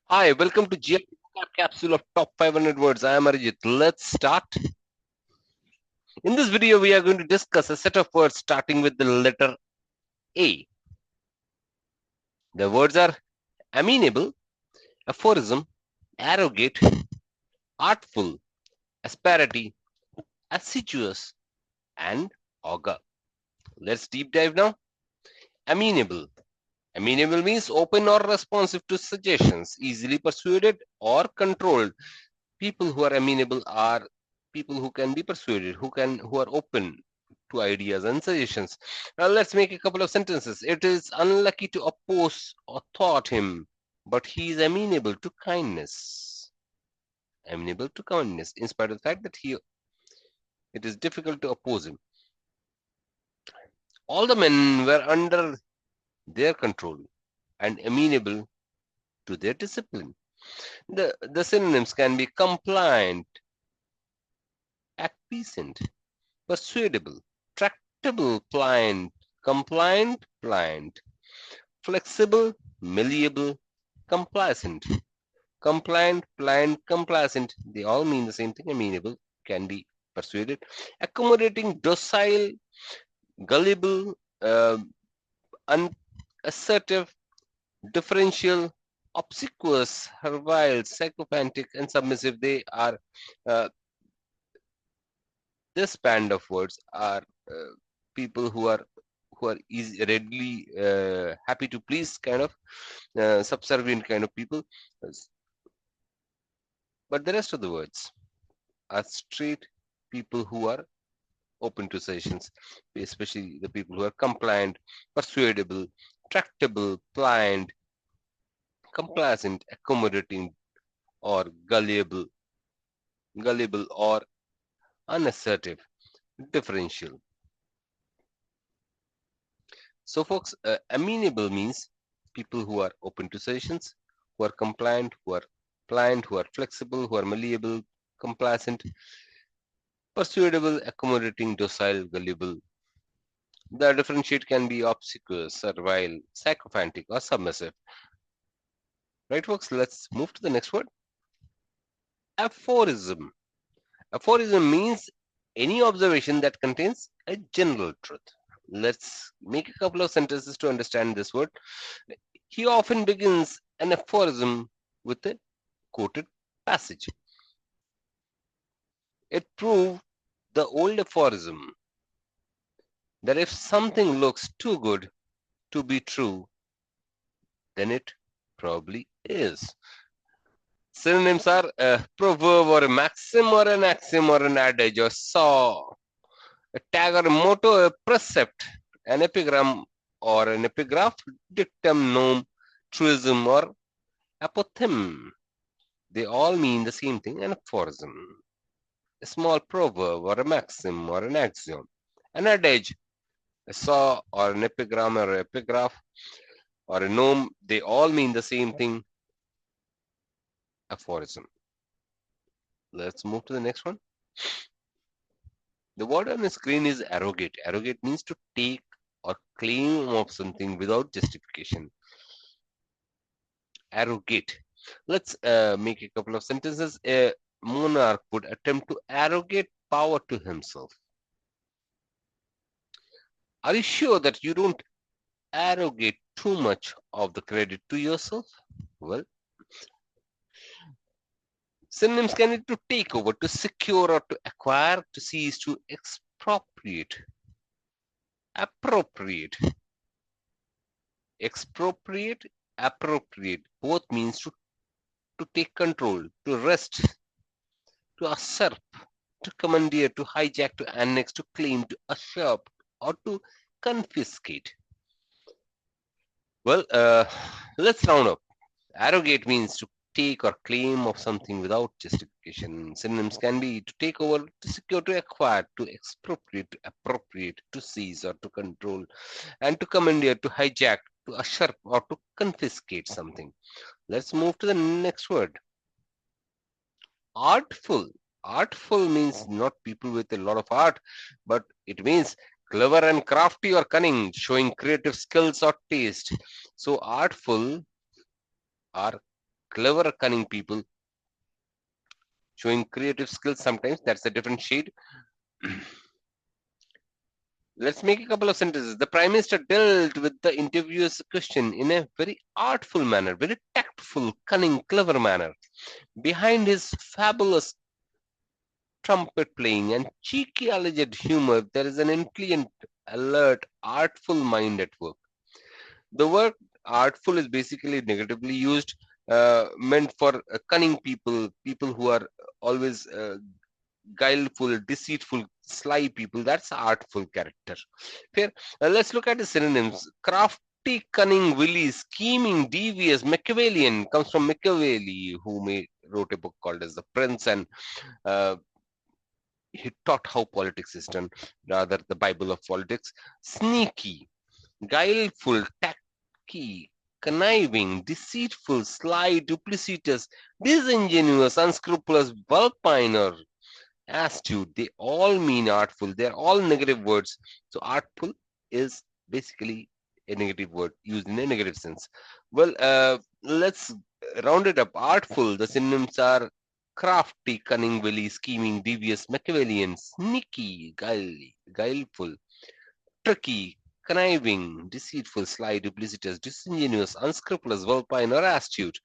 Hi, welcome to GM Capsule of Top 500 Words. I am Arijit. Let's start. In this video, we are going to discuss a set of words starting with the letter A. The words are amenable, aphorism, arrogate, artful, asperity, assiduous, and augur. Let's deep dive now. Amenable. Amenable means open or responsive to suggestions, easily persuaded or controlled. People who are amenable are people who can be persuaded, who are open to ideas and suggestions. Now let's make a couple of sentences. It is unlucky to oppose or thwart him, but he is amenable to kindness. Amenable to kindness, in spite of the fact that it is difficult to oppose him. All the men were under their control and amenable to their discipline. The synonyms can be compliant, acquiescent, persuadable, tractable, compliant, pliant, flexible, malleable, complacent, compliant, pliant, complacent. They all mean the same thing. Amenable, can be persuaded, accommodating, docile, gullible, unassertive, differential, obsequious, servile, sycophantic, and submissive. They are this band of words are people who are readily happy to please, kind of subservient kind of people. But the rest of the words are straight people who are open to suggestions, especially the people who are compliant, persuadable, tractable, pliant, complacent, accommodating, or gullible or unassertive, differential. So folks, amenable means people who are open to suggestions, who are compliant, who are pliant, who are flexible, who are malleable, complacent, persuadable, accommodating, docile, gullible. The differentiate can be obsequious, servile, sycophantic, or submissive. Right, folks? Let's move to the next word. Aphorism. Aphorism means any observation that contains a general truth. Let's make a couple of sentences to understand this word. He often begins an aphorism with a quoted passage. It proved the old aphorism that if something looks too good to be true, then it probably is. Synonyms are a proverb or a maxim or an axiom or an adage or saw, a tag or a motto, a precept, an epigram or an epigraph, dictum, nome, truism, or apothegm. They all mean the same thing, an aphorism. A small proverb or a maxim or an axiom, an adage, a saw or an epigram or epigraph or a nome, they all mean the same thing, aphorism. Let's move to the next one. The word on the screen is arrogate. Arrogate means to take or claim of something without justification. Arrogate. Let's make a couple of sentences. A monarch would attempt to arrogate power to himself. Are you sure that you don't arrogate too much of the credit to yourself? Well, synonyms can be to take over, to secure, or to acquire, to seize, to expropriate. Appropriate. Expropriate, appropriate. Both means to take control, to wrest, to usurp, to commandeer, to hijack, to annex, to claim, to usurp, or to confiscate. Well, let's round up. Arrogate means to take or claim of something without justification. Synonyms can be to take over, to secure, to acquire, to expropriate, to appropriate, to seize or to control, and to commandeer, to hijack, to usurp or to confiscate something. Let's move to the next word. Artful. Artful means not people with a lot of art, but it means clever and crafty or cunning, showing creative skills or taste. So artful are clever, cunning people, showing creative skills sometimes. That's a different shade. Let's make a couple of sentences. The Prime Minister dealt with the interviewer's question in a very artful manner, very tactful, cunning, clever manner. Behind his fabulous trumpet playing and cheeky alleged humor, there is an intelligent, alert, artful mind at work. The word artful is basically negatively used, meant for cunning people, people who are always guileful, deceitful, sly people. That's artful character. Fair. Let's look at the synonyms. Crafty, cunning, wily, scheming, devious, Machiavellian comes from Machiavelli, who wrote a book called as The Prince, and he taught how politics is done, rather the Bible of politics. Sneaky, guileful, tacky, conniving, deceitful, sly, duplicitous, disingenuous, unscrupulous, vulpine, or astute. They all mean artful. They're all negative words. So artful is basically a negative word used in a negative sense. Well, let's round it up. Artful, the synonyms are crafty, cunning, wily, scheming, devious, Machiavellian, sneaky, guileful, tricky, conniving, deceitful, sly, duplicitous, disingenuous, unscrupulous, vulpine, or astute.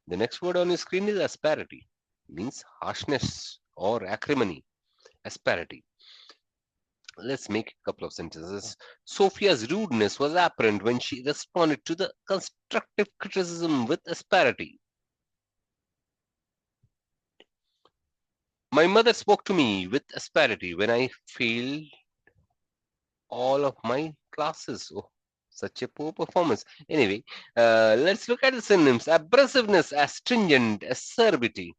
The next word on your screen is asperity. Means harshness or acrimony. Asperity. Let's make a couple of sentences. Sophia's rudeness was apparent when she responded to the constructive criticism with asperity. My mother spoke to me with asperity when I failed all of my classes. Oh, such a poor performance. Anyway, let's look at the synonyms. Abrasiveness, astringent, acerbity.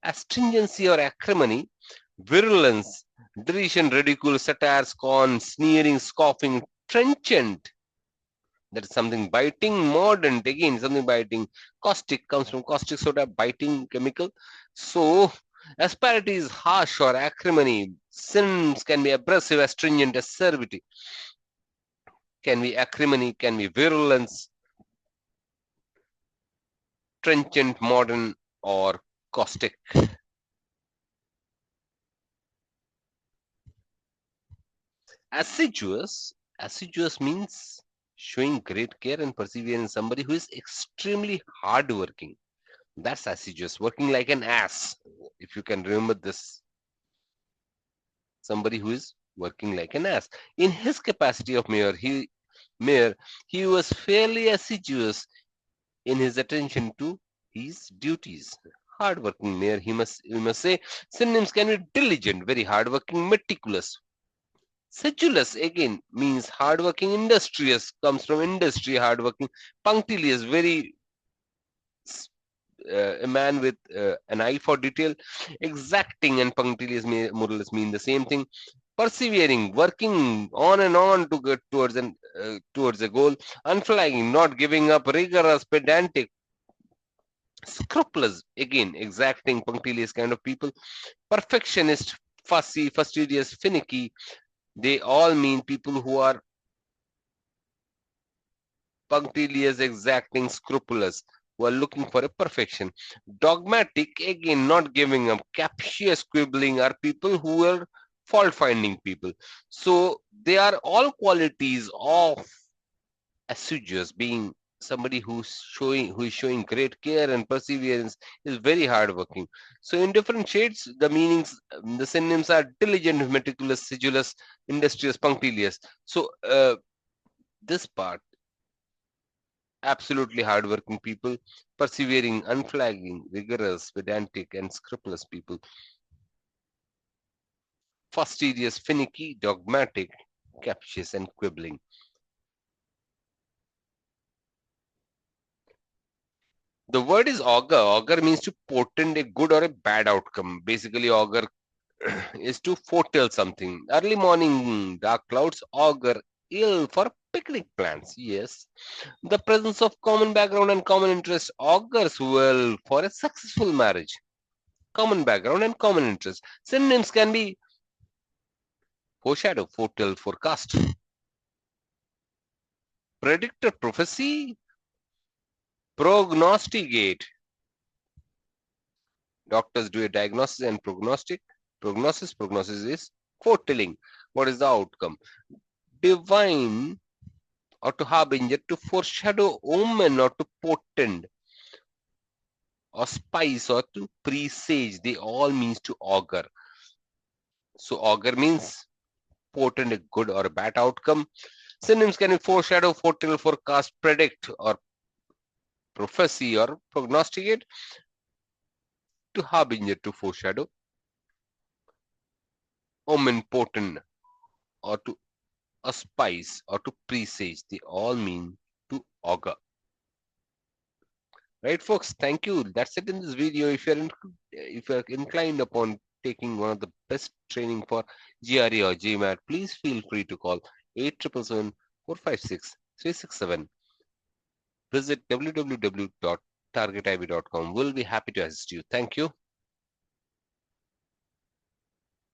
Astringency or acrimony, virulence, derision, ridicule, satire, scorn, sneering, scoffing, trenchant. That is something biting. Mordant, again something biting. Caustic comes from caustic soda, biting chemical. So asperity is harsh or acrimony. Synonyms can be abrasive, astringent, acerbity. Can be acrimony, can be virulence, trenchant, modern, or caustic. Assiduous. Assiduous means showing great care and perseverance. Somebody who is extremely hardworking. That's assiduous. Working like an ass. If you can remember this. Somebody who is working like an ass. In his capacity of mayor, he was fairly assiduous in his attention to his duties. Hardworking mayor, we must say. Synonyms can be diligent, very hardworking, meticulous. Sedulous again means hardworking, industrious, comes from industry, hardworking, punctilious, very a man with an eye for detail. Exacting and punctilious more or less mean the same thing. Persevering, working on and on to get towards a goal. Unflagging, not giving up. Rigorous, pedantic. Scrupulous, again exacting, punctilious kind of people. Perfectionist, fussy, fastidious, finicky. They all mean people who are punctilious, exacting, scrupulous, who are looking for a perfection. Dogmatic, again, not giving up. Captious, quibbling are people who are fault-finding people. So they are all qualities of assiduous, being somebody who is showing great care and perseverance, is very hardworking. So in different shades, the meanings, the synonyms are diligent, meticulous, sedulous, industrious, punctilious. So this part, absolutely hardworking people, persevering, unflagging, rigorous, pedantic, and scrupulous people. Fastidious, finicky, dogmatic, captious, and quibbling. The word is augur. Augur means to portend a good or a bad outcome. Basically, augur is to foretell something. Early morning dark clouds augur ill for picnic plans. Yes. The presence of common background and common interest augurs well for a successful marriage. Common background and common interest. Synonyms can be foreshadow, foretell, forecast. predict or prophecy, prognosticate. Doctors do a diagnosis and prognostic. Prognosis is foretelling. What is the outcome? Divine or to harbinger, to foreshadow, omen or to portend, or spice or to presage. They all means to augur. So augur means portend a good or a bad outcome. Synonyms can be foreshadow, foretell, forecast, predict, or prophecy or prognosticate. To harbinger, to foreshadow, omen, portend, or to spice or to presage. They all mean to augur. Right, folks? Thank you. That's it in this video. If you're inclined upon taking one of the best training for GRE or GMAT, please feel free to call 8777-456-367. Visit www.targetiv.com. We'll be happy to assist you. Thank you.